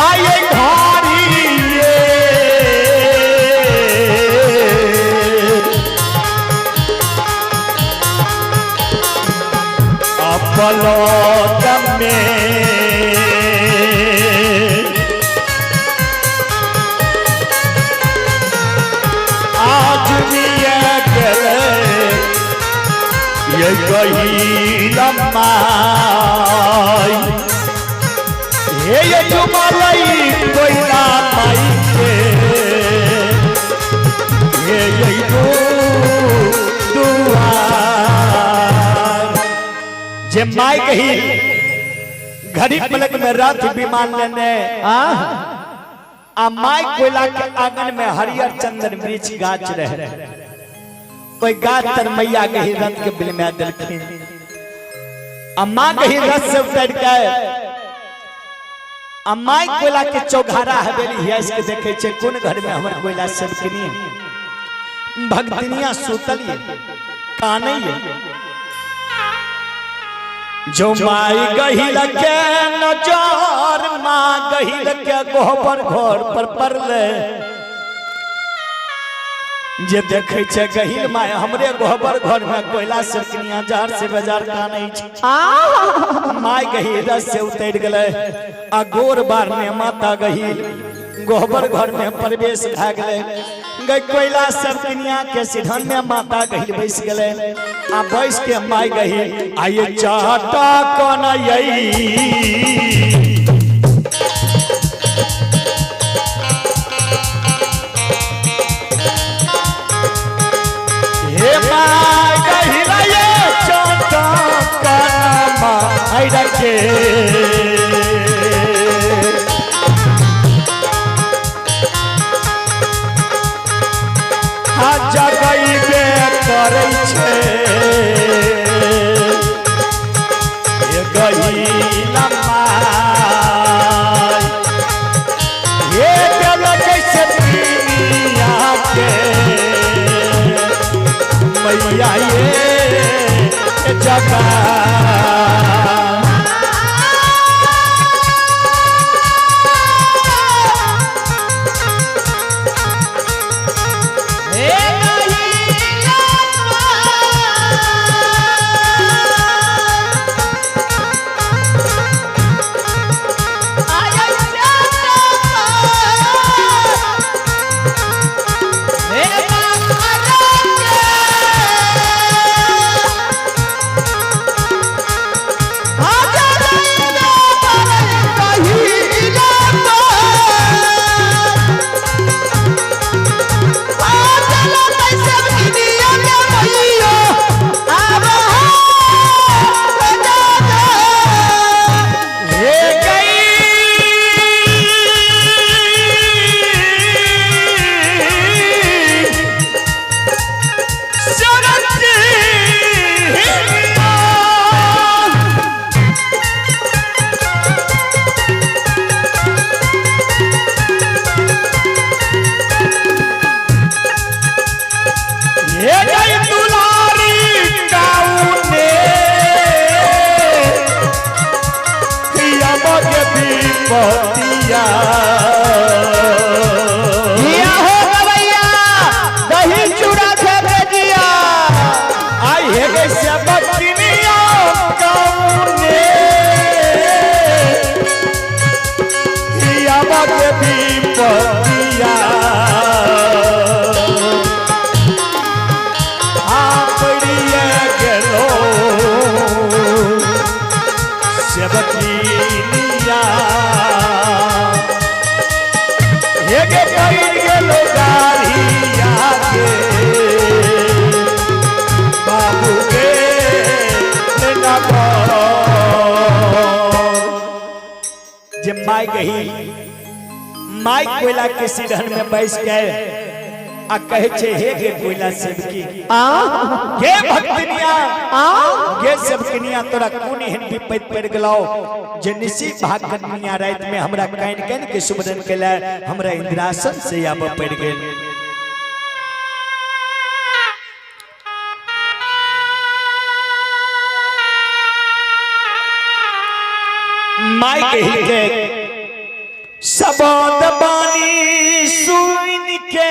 आए घारिए अपलोक में आज भी ये कही लम्बाई ये जुमलई कोयला माई के ये दुआर जे माई कही घड़ी पलक में रात विमान लेने आ माई कोयला के आंगन में हरियर चंदन वृक्ष गाछ रहे कोई गाछ तर मैया कही रथ के बिल में दिलखिन अम्मा कही रथ से उतर के अम्मा कोयला के चौघारा हवेली है इसके देखे छे कोन घर में हमर कोयला सब किनी भक्तिनिया सुतल काने जो माई गहिल के नजर मां गहिल के गोबर घर पर पड़ले जे देखे छे गहिल माय हमरे गोबर घर में कोयला से किनिया जार से बाजार कानै छ माय गहिल से उतर गेले आ गोर बार में माता गहिल गोबर घर में प्रवेश भ गेले गई कोयला सब किनिया के सिधन में माता गहिल बैस गेले आ बैस के माय गहिल आये चाटा कनई हे माय गहिल ये चाटा कनमा आई रखे जगैबे करै छे ये गहिला माय ये दिल जैसे दुनिया के मैया ये जगह पतिया हो गवैया दही चूड़ा से भेजिया आई है से बचनिया कौने हिया के भी पतिया आपड़िए गेलो से बचनिया ये के पड़ गेलो गाड़िया के बाबू के लेना पड़ो जे माई गही माई कोयला के सिरहन में बैस के आ कहे छे हे गे कोयला सेवकी हे भक्तनिया गे सेवकनिया तोरा कोन एहन विपद पड़ गेलौ जे निसी भागनिया रात में हमरा कान कान के सुबदन केला हमरा इंद्रासन से आब पड़ गेल माई कही के सबद बानी सुन के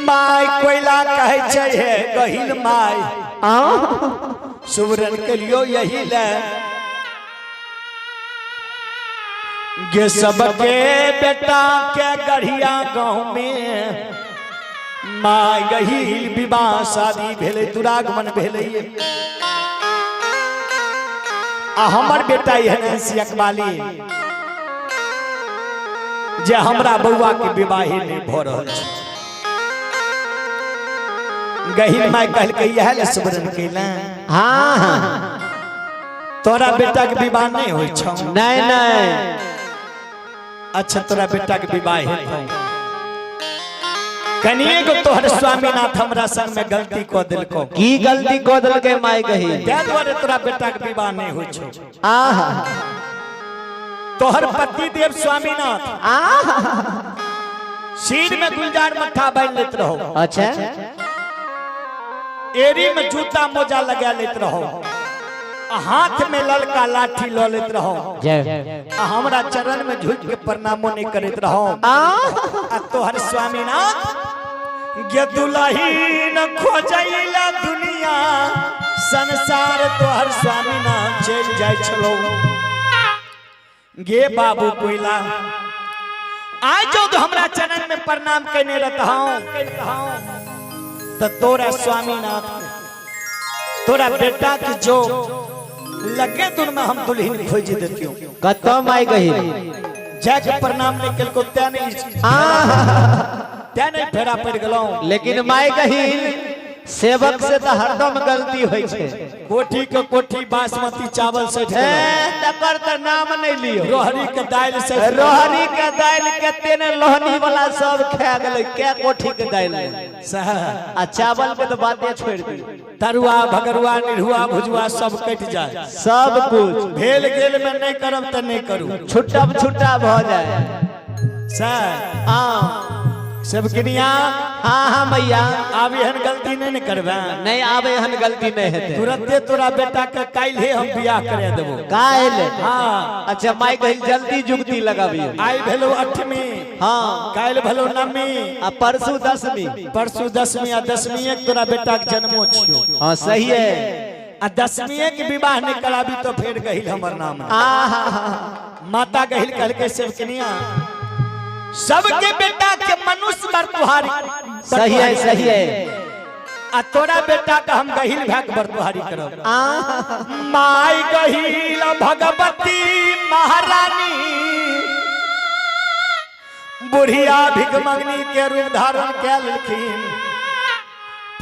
माय कोयला कहे छे गहिल माय सुवरन के लियो यही ले गे सबके बेटा के गढ़िया गांव में माय गहिल विवाह शादी भेले दुरागमन भेले आ हमर बेटा यह सियकबाली जे हमरा बउआ के विवाहे नहीं भ रहल छै गहिल माय कहल के यह ले सुबरन केला हां तोरा बेटा के विवाह नहीं होय छौ नहीं नहीं अच्छा तोरा बेटा के विवाह हेतौ कनिए को तोहर स्वामीनाथ हमरा संग में गलती क देलको की गलती क देलके माय कही ते द्वारे तोरा बेटा के विवाह नहीं होय छौ आहा तोहर पति देव स्वामीनाथ आहा सिर में गुलजार मट्ठा बांध लेत रहो अच्छा एरी में जूता मोजा लगा लेत रहो हाथ में ललका लाठी ल लेत रहो जय हमरा चरण में झुक के प्रणामो नहीं करत रहो आ तोहर स्वामीनाथ गे दुल्हीन खोजैला दुनिया संसार तोहर स्वामीनाथ चल जाय छलो गे बाबू कोइला आज जो हमरा चरण में प्रणाम करने रहता तो तोरा स्वामीनाथ तोरा बेटा के जो लगे दूर में हम दुल्हन खोज देती हूँ कतो माय कही जाके प्रणाम नहीं कल को त्या नहीं फेरा पड़ गलो लेकिन माय कही सेवक से तो हरदम गलती होय छे कोठी के कोठी बासमती चावल से तकर त नाम नहीं लियो रोहरी के दाल से रोहरी के दाल कते ने लोहनी वाला सब खा गेले के कोठी के दाल आ चावल के तो बातें छोड़ दी तरुआ भगरुआ निरहुआ भुजुआ सब कट जाए सब कुछ भेल गेल में नहीं करब त नहीं करू छुट्टा छुट्टा भ जाए सर हां सब किनिया हां हां भैया आब एहन गलती नहीं करबा नहीं आबे एहन गलती नहीं हेते तुरंते तोरा बेटा के काल हे हम बियाह करे देबो काल हां अच्छा माय कही जल्दी जुगती लगाबियो आई भेलो 8वीं हां काल भेलो 9वीं आ परसू 10वीं परसू 10वीं आ 10वीं एक तोरा बेटा के जन्मो छियो हां सही है आ 10वीं के विवाह नहीं कराबी तो फिर गहिल हमर नाम आहा माता गहिल कहल के सब किनिया सबके बेटा के मनुष्य बर तुहारी सही है आ तोरा बेटा का हम गहिल भाग बर तुहारी करब माय गहिल भगवती महारानी बुढ़िया भिगमंगनी के रूप धारण कैलखिन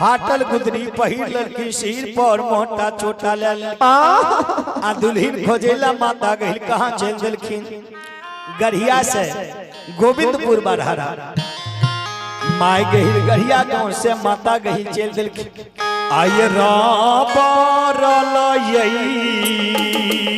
फाटल गुदरी पहिर लड़की सिर पर मोटा चोटा ले आ दुल्हन खोजेला माता गहिल कहां चल देलखिन गढ़िया से गोविंदपुर बरहरा माय गहिल गढ़िया गांव से माता गहिल चल दिल आय राबरल यई